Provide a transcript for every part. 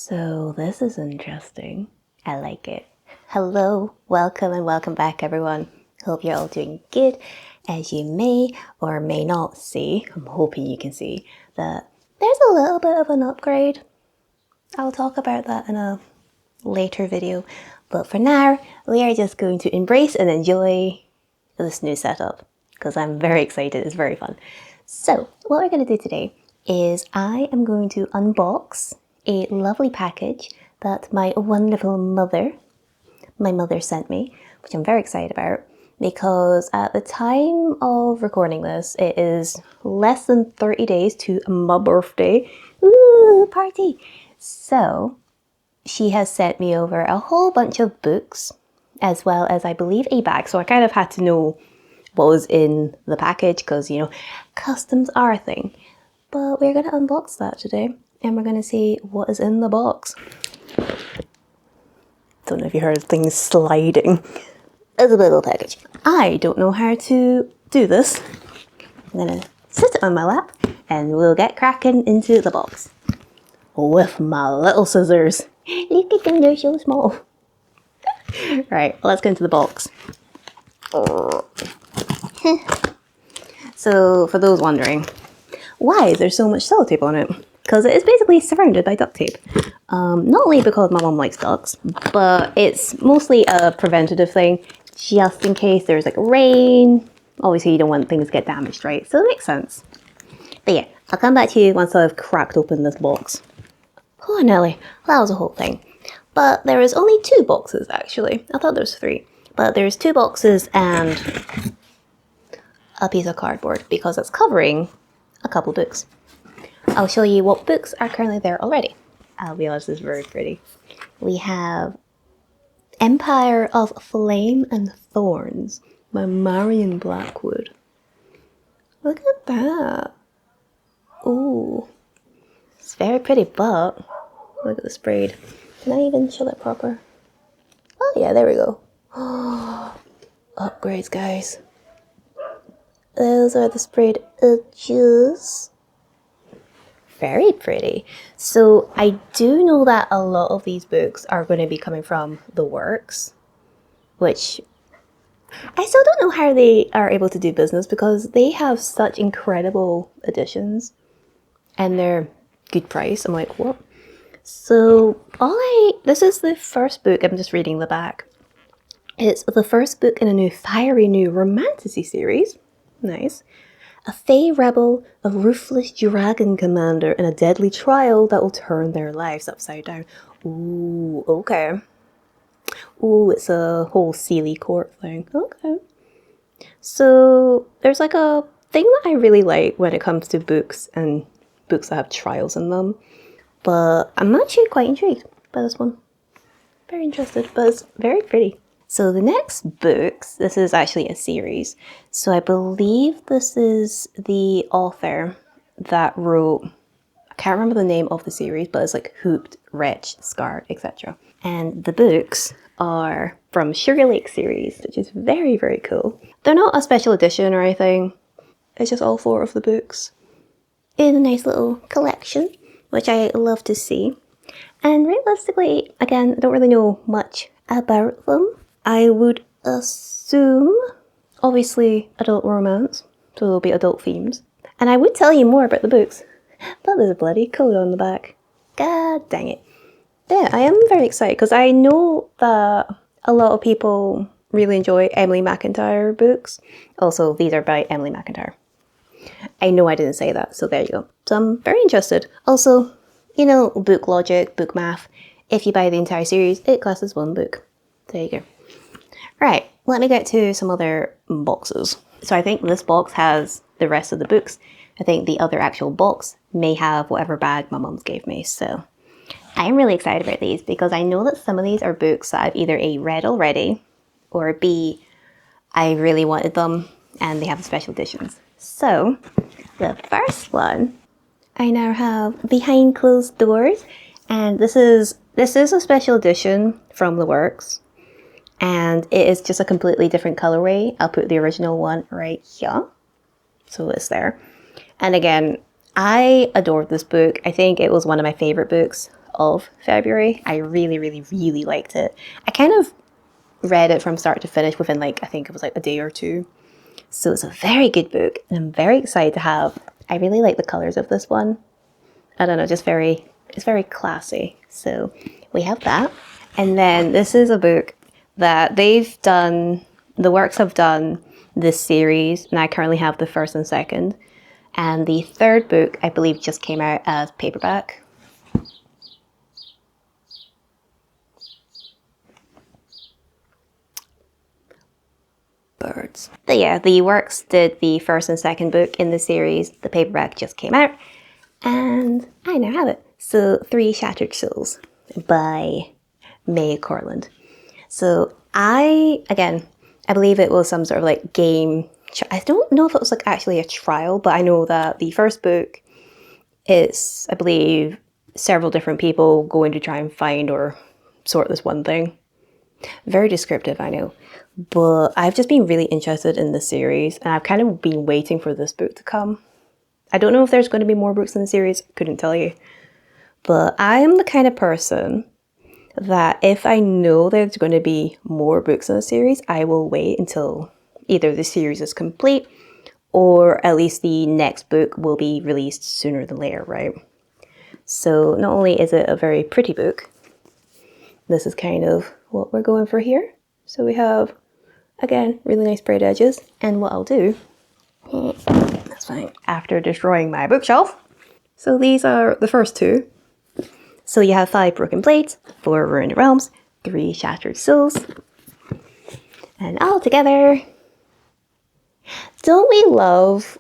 So this is interesting. I like it. Hello, welcome and welcome back everyone. Hope you're all doing good. As you may or may not see, I'm hoping you can see that there's a little bit of an upgrade. I'll talk about that in a later video. But for now, we are just going to embrace and enjoy this new setup because I'm very excited. It's very fun. So what we're going to do today is I am going to unbox a lovely package that my wonderful mother sent me, which I'm very excited about because at the time of recording this, it is less than 30 days to my birthday. Ooh, party! So she has sent me over a whole bunch of books as well as I believe a bag. So I kind of had to know what was in the package because, you know, customs are a thing. But we're going to unbox that today and we're going to see what is in the box. Don't know if you heard things sliding. It's a little package. I don't know how to do this. I'm going to sit it on my lap and we'll get cracking into the box. With my little scissors. Look at them, they're so small. Right, let's get into the box. So, for those wondering, why is there so much sellotape on it? Because it is basically surrounded by duct tape. Not only because my mom likes ducks, but it's mostly a preventative thing, just in case there's like rain. Obviously you don't want things to get damaged, right? So it makes sense. But yeah, I'll come back to you once I've cracked open this box. Oh Nelly, that was a whole thing. But there is only 2 boxes actually. I thought there was 3. But there's 2 boxes and a piece of cardboard because it's covering a couple books. I'll show you what books are currently there already. I'll be honest, this is very pretty. We have Empire of Flame and Thorns by Marion Blackwood. Look at that. Ooh. It's very pretty, but look at the sprayed. Can I even show that proper? Oh yeah, there we go. Upgrades, guys. Those are the sprayed edges. Very pretty. So I do know that a lot of these books are going to be coming from the works, which I still don't know how they are able to do business because they have such incredible editions and they're good price. I'm like, what? So this is the first book. I'm just reading the back. It's the first book in a new fiery new romantasy series. Nice. A fey rebel, a ruthless dragon commander, and a deadly trial that will turn their lives upside down. Ooh, okay. Ooh, it's a whole Sealy court thing. Okay. So there's like a thing that I really like when it comes to books and books that have trials in them. But I'm actually quite intrigued by this one. Very interested, but it's very pretty. So the next books, this is actually a series. So I believe this is the author that wrote, I can't remember the name of the series, but it's like Hooped, Wretched, Scarred, etc. And the books are from Sugar Lake series, which is very, very cool. They're not a special edition or anything. It's just all 4 of the books in a nice little collection, which I love to see. And realistically, again, I don't really know much about them. I would assume, obviously, adult romance, so there'll be adult themes. And I would tell you more about the books, but there's a bloody code on the back. God dang it. Yeah, I am very excited because I know that a lot of people really enjoy Emily McIntyre books. Also, these are by Emily McIntyre. I know I didn't say that, so there you go. So I'm very interested. Also, you know, book logic, book math. If you buy the entire series, it costs 1 book. There you go. Right, let me get to some other boxes. So I think this box has the rest of the books. I think the other actual box may have whatever bag my mum's gave me. So I'm really excited about these because I know that some of these are books that I've either A, read already, or B, I really wanted them and they have special editions. So the first one, I now have Behind Closed Doors, and this is a special edition from the works. And it is just a completely different colorway. I'll put the original one right here. So it's there. And again, I adored this book. I think it was one of my favorite books of February. I really, really, really liked it. I kind of read it from start to finish within like, I think it was like a day or two. So it's a very good book and I'm very excited to have. I really like the colors of this one. I don't know, it's very classy. So we have that. And then this is a book that the works have done this series, and I currently have the first and second. And the third book, I believe, just came out as paperback. Birds. But yeah, the works did the first and second book in the series. The paperback just came out, and I now have it. So, Three Shattered Souls by May Corland. So I believe it was some sort of like game. I don't know if it was like actually a trial, but I know that the first book is, I believe, several different people going to try and find or sort this one thing. Very descriptive, I know. But I've just been really interested in this series, and I've kind of been waiting for this book to come. I don't know if there's going to be more books in the series, couldn't tell you. But I'm the kind of person that if I know there's going to be more books in the series, I will wait until either the series is complete or at least the next book will be released sooner than later, right? So not only is it a very pretty book, this is kind of what we're going for here. So we have, again, really nice sprayed edges. And what I'll do, that's fine, after destroying my bookshelf. So these are the first two. So you have 5 broken blades, 4 ruined realms, 3 shattered souls, and all together. Don't we love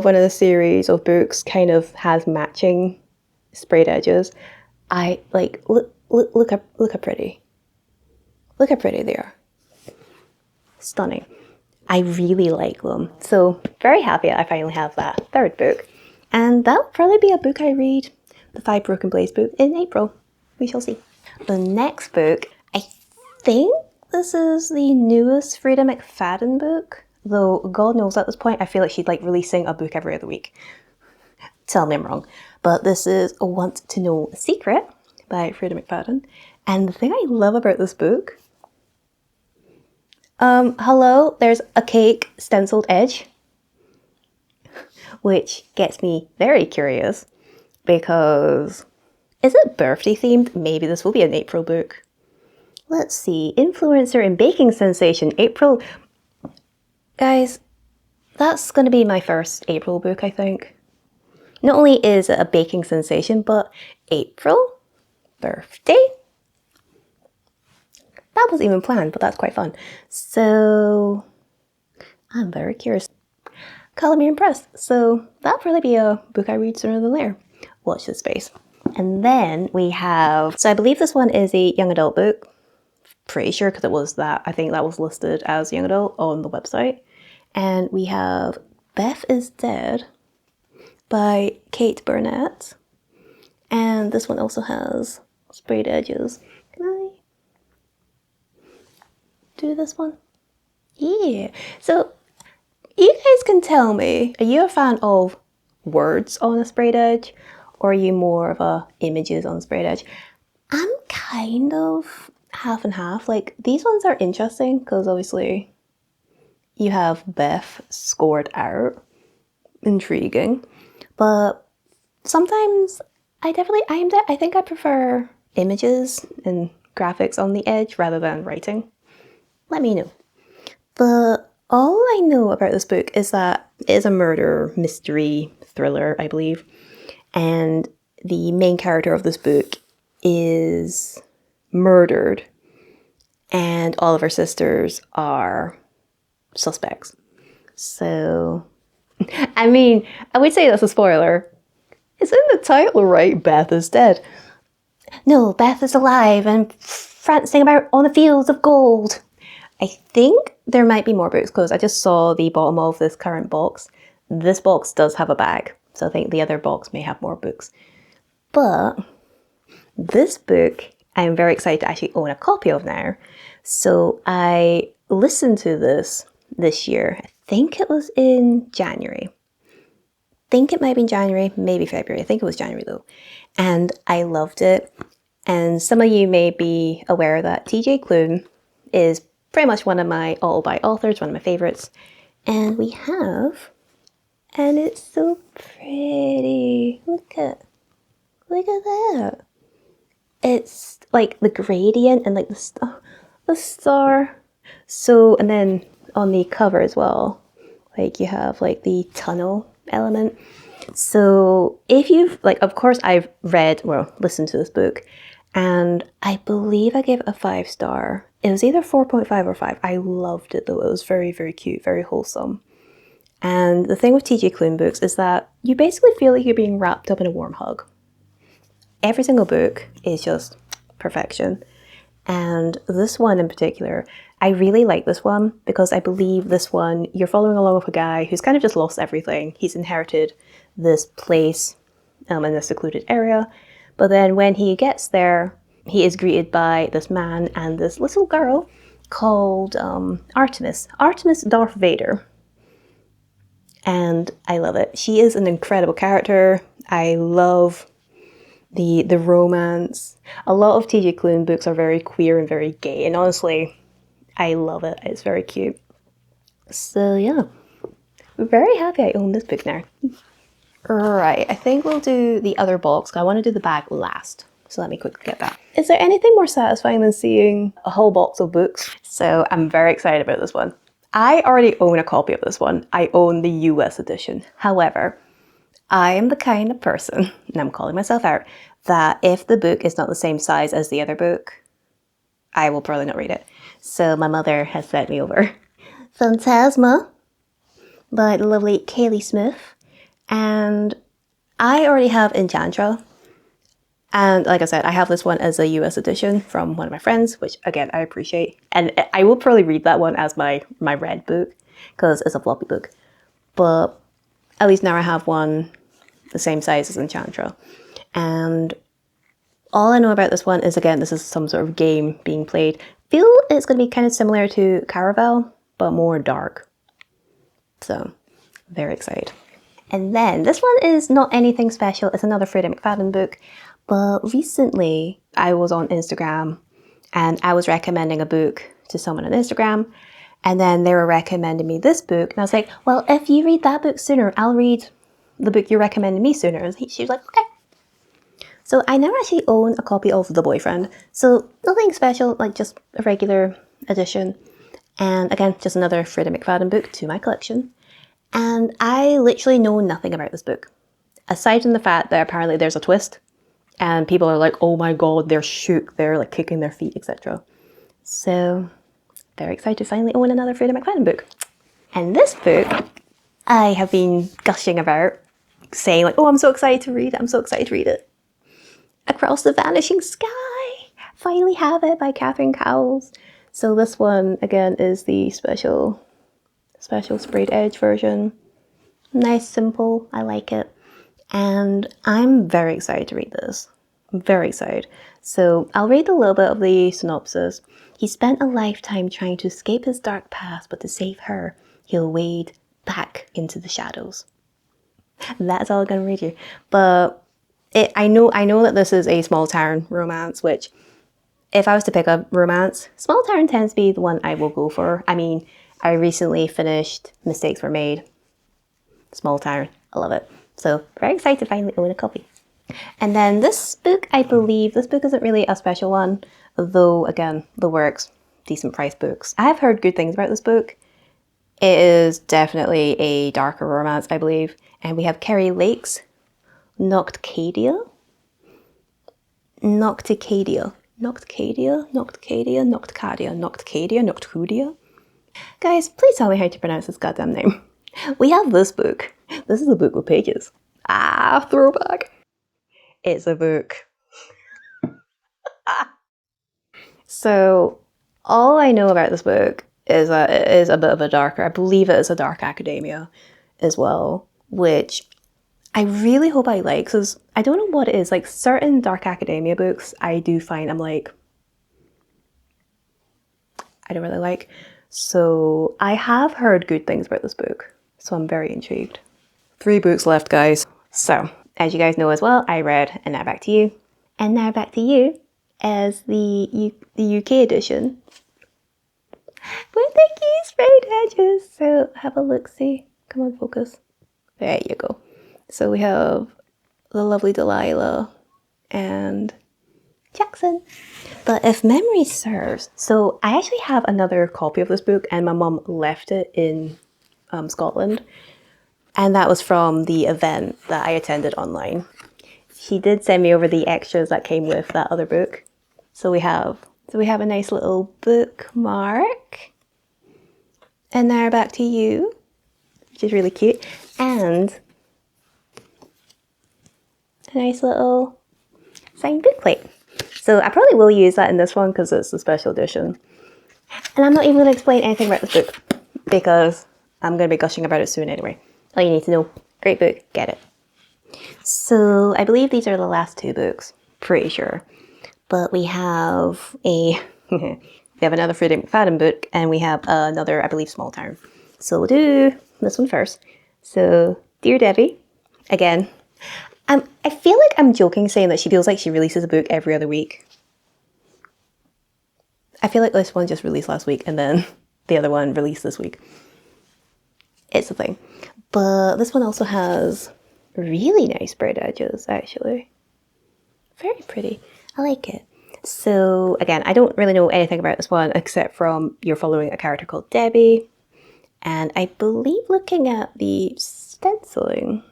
when a series of books kind of has matching sprayed edges? I like look how pretty. Look how pretty they are. Stunning. I really like them. So very happy I finally have that third book. And that'll probably be a book I read, the 5 Broken Blades book, in April. We shall see. The next book, I think this is the newest Frida McFadden book. Though God knows at this point, I feel like she's like releasing a book every other week. Tell me I'm wrong. But this is A Want to Know a Secret by Frida McFadden. And the thing I love about this book, hello, there's a cake stenciled edge, which gets me very curious because is it birthday themed? Maybe this will be an April book. Let's see, influencer and baking sensation, April. Guys, that's going to be my first April book, I think. Not only is it a baking sensation, but April? Birthday? That wasn't even planned, but that's quite fun. So, I'm very curious. Color me impressed. So, that'll probably be a book I read sooner than later. Watch this space. And then we have, so I believe this one is a young adult book. Pretty sure because it was that. I think that was listed as young adult on the website. And we have Beth is Dead by Kate Burnett. And this one also has sprayed edges. Can I do this one? Yeah. So you guys can tell me, are you a fan of words on a sprayed edge? Or are you more of a images on a sprayed edge? I'm kind of half and half. Like, these ones are interesting because obviously you have Beth scored out. Intriguing. But sometimes I think I prefer images and graphics on the edge rather than writing. Let me know. But all I know about this book is that it is a murder mystery thriller, I believe. And the main character of this book is murdered and all of her sisters are suspects. So, I mean, I would say that's a spoiler. It's in the title, right? Beth is dead. No, Beth is alive and prancing about on the fields of gold. I think there might be more books because I just saw the bottom of this current box. This box does have a bag, so I think the other box may have more books. But this book I'm very excited to actually own a copy of now. So I listened to this year. I think it was in January. think it might have been January, maybe February. I think it was January though. And I loved it. And some of you may be aware that TJ Klune is pretty much one of my all-buy authors, one of my favorites. And we have, and it's so pretty. Look at that. It's like the gradient and like the star. So, and then on the cover as well, like you have like the tunnel element. So if you've, like, of course I've listened to this book, and I believe I gave it a 5-star. It was either 4.5 or 5. I loved it though. It was very, very cute, very wholesome. And the thing with TJ Klune books is that you basically feel like you're being wrapped up in a warm hug. Every single book is just perfection. And this one in particular, I really like this one because I believe this one, you're following along with a guy who's kind of just lost everything. He's inherited this place in this secluded area. But then when he gets there, he is greeted by this man and this little girl called Artemis. Artemis Darth Vader. And I love it. She is an incredible character. I love the romance. A lot of TJ Klune books are very queer and very gay. And honestly, I love it. It's very cute. So yeah, I'm very happy I own this book now. Right, I think we'll do the other box. I want to do the bag last. So let me quickly get that. Is there anything more satisfying than seeing a whole box of books? So I'm very excited about this one. I already own a copy of this one. I own the US edition. However, I am the kind of person, and I'm calling myself out, that if the book is not the same size as the other book, I will probably not read it. So my mother has sent me over Phantasma by the lovely Kaylee Smith. And I already have Enchantra. And like I said, I have this one as a US edition from one of my friends, which again, I appreciate. And I will probably read that one as my red book because it's a floppy book. But at least now I have one the same size as Enchantra. And all I know about this one is, again, this is some sort of game being played. I feel it's going to be kind of similar to Caraval, but more dark. So, very excited. And then this one is not anything special. It's another Freida McFadden book. But recently I was on Instagram and I was recommending a book to someone on Instagram. And then they were recommending me this book. And I was like, well, if you read that book sooner, I'll read the book you're recommending me sooner. And she was like, okay. So I now actually own a copy of The Boyfriend. So nothing special, like just a regular edition. And again, just another Freida McFadden book to my collection. And I literally know nothing about this book. Aside from the fact that apparently there's a twist. And people are like, oh my god, they're shook. They're like kicking their feet, etc. So, very excited to finally own another Freida McFadden book. And this book, I have been gushing about, saying like, oh, I'm so excited to read it. I'm so excited to read it. Across the Vanishing Sky. Finally have it by Catherine Cowles. So this one, again, is the special sprayed edge version. Nice, simple. I like it. And I'm very excited to read this. I'm very excited. So I'll read a little bit of the synopsis. He spent a lifetime trying to escape his dark past, but to save her, he'll wade back into the shadows. That's all I'm going to read you. But I know that this is a small town romance, which if I was to pick a romance, small town tends to be the one I will go for. I mean, I recently finished Mistakes Were Made. Small town. I love it. So very excited to finally own a copy. And then this book, I believe, this book isn't really a special one, though again, the works, decent price books. I have heard good things about this book. It is definitely a darker romance, I believe. And we have Kerry Lake's Noctcadia. Guys, please tell me how to pronounce this goddamn name. We have this book. This is a book with pages. Ah, throwback. It's a book. So, all I know about this book is that it is a bit of a darker, I believe it is a dark academia as well, which I really hope I like, because I don't know what it is. Like, certain dark academia books, I do find I'm like, I don't really like. So, I have heard good things about this book, so I'm very intrigued. 3 books left, guys. So, as you guys know as well, I read And Now Back to You. And Now Back to You as the UK edition with the key sprayed edges. So, have a look-see. Come on, focus. There you go. So we have the lovely Delilah and Jackson. But if memory serves, so I actually have another copy of this book and my mum left it in Scotland. And that was from the event that I attended online. She did send me over the extras that came with that other book. So we have a nice little bookmark. And Now Back to You, which is really cute. And a nice little signed bookplate. So I probably will use that in this one because it's a special edition. And I'm not even going to explain anything about this book because I'm going to be gushing about it soon anyway. All you need to know, great book, get it. So I believe these are the last 2 books, pretty sure. But we have another Freddie McFadden book and we have another, I believe, Small Town. So we'll do this one first. So Dear Debbie, again, I feel like I'm joking saying that she feels like she releases a book every other week. I feel like this one just released last week and then the other one released this week. It's a thing. But this one also has really nice sprayed edges, actually. Very pretty. I like it. So, again, I don't really know anything about this one except from you're following a character called Debbie. And I believe looking at the stenciling,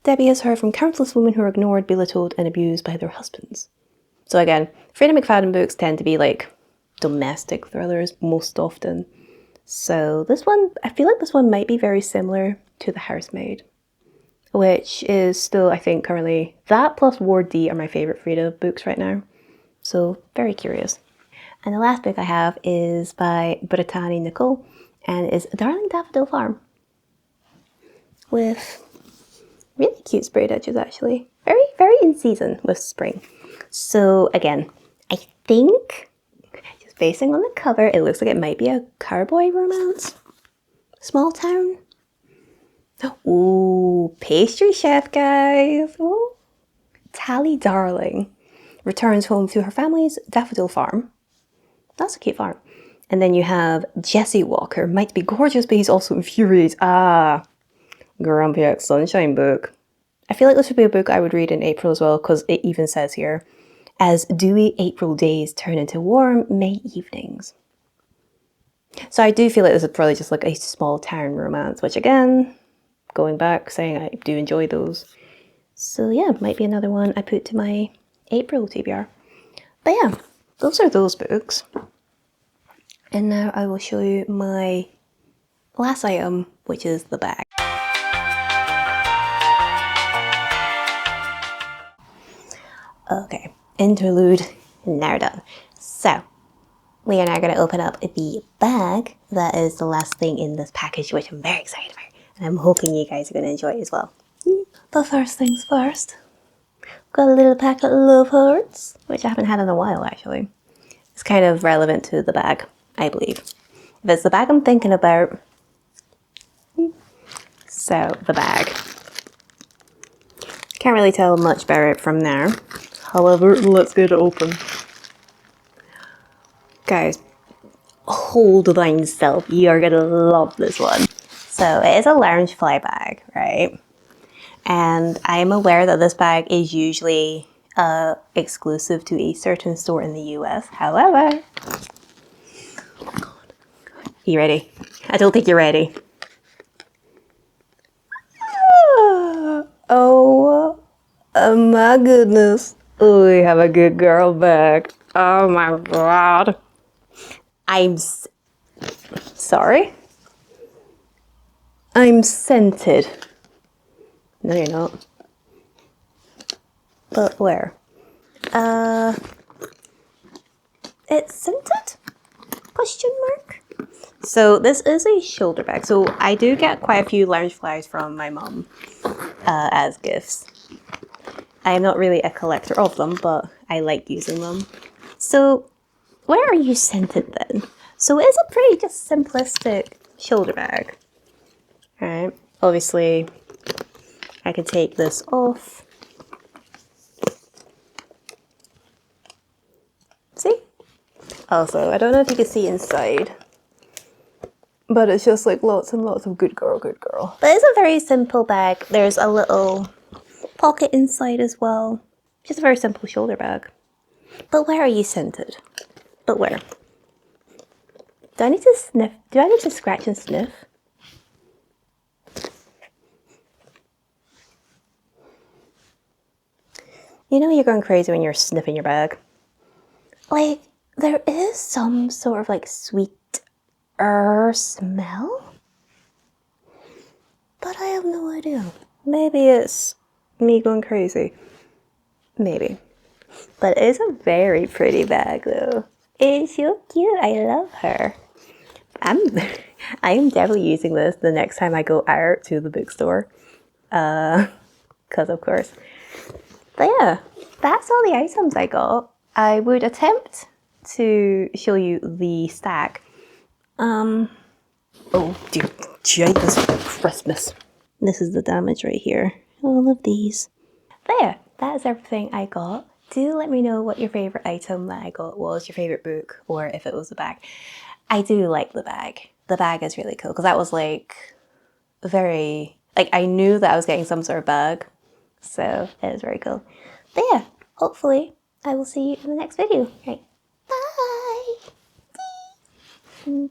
Debbie has heard from countless women who are ignored, belittled, and abused by their husbands. So again, Freddie McFadden books tend to be like domestic thrillers most often. So this one, I feel like this one might be very similar to The Housemaid, which is still, I think, currently, that plus Ward D are my favourite Frida books right now. So very curious. And the last book I have is by Brittany Nicole and is Darling Daffodil Farm, with really cute sprayed edges actually. Very, very in season with spring. So again, I think, just basing on the cover, it looks like it might be a cowboy romance. Small Town. Ooh, pastry chef, guys. Ooh. Tally Darling returns home to her family's daffodil farm. That's a cute farm. And then you have Jesse Walker, might be gorgeous, but he's also infuriated. Grumpy X Sunshine book. I feel like this would be a book I would read in April as well, because it even says here, as dewy April days turn into warm May evenings. So I do feel like this is probably just like a small town romance, which again, going back, saying I do enjoy those. So yeah, might be another one I put to my April TBR. But yeah, those are those books. And now I will show you my last item, which is the bag. Okay, interlude now done. So, we are now going to open up the bag. That is the last thing in this package, which I'm very excited about. And I'm hoping you guys are going to enjoy it as well. But first things first, got a little packet of love hearts, which I haven't had in a while actually. It's kind of relevant to the bag, I believe. If it's the bag I'm thinking about, so the bag. Can't really tell much about it from there. However, let's get it open. Guys, hold thyself. You are gonna love this one. So it is a Loungefly bag, right? And I'm aware that this bag is usually exclusive to a certain store in the US. However, you ready? I don't think you're ready. Oh my goodness. We have a good girl bag. Oh my god. I'm sorry? I'm scented. No, you're not. But where? It's scented? Question mark? So this is a shoulder bag. So I do get quite a few Loungeflies from my mum as gifts. I am not really a collector of them, but I like using them. So where are you scented then? So it is a pretty just simplistic shoulder bag. Right, obviously I could take this off. See? Also, I don't know if you can see inside, but it's just like lots and lots of good girl, good girl. But it's a very simple bag. There's a little pocket inside as well. Just a very simple shoulder bag. But where are you scented? But where? Do I need to sniff? Do I need to scratch and sniff? You know you're going crazy when you're sniffing your bag. Like, there is some sort of like sweet smell, but I have no idea. Maybe it's me going crazy. Maybe. But it's a very pretty bag though. It's so cute. I love her. I am definitely using this the next time I go out to the bookstore. Because of course. But yeah, that's all the items I got. I would attempt to show you the stack. Oh dear Jesus Christmas. This is the damage right here. Oh, I love these. There, that's everything I got. Do let me know what your favorite item that I got was, your favorite book, or if it was the bag. I do like the bag. The bag is really cool because that was like very, like I knew that I was getting some sort of bag. So it was very cool. But yeah, hopefully I will see you in the next video. Right. Bye.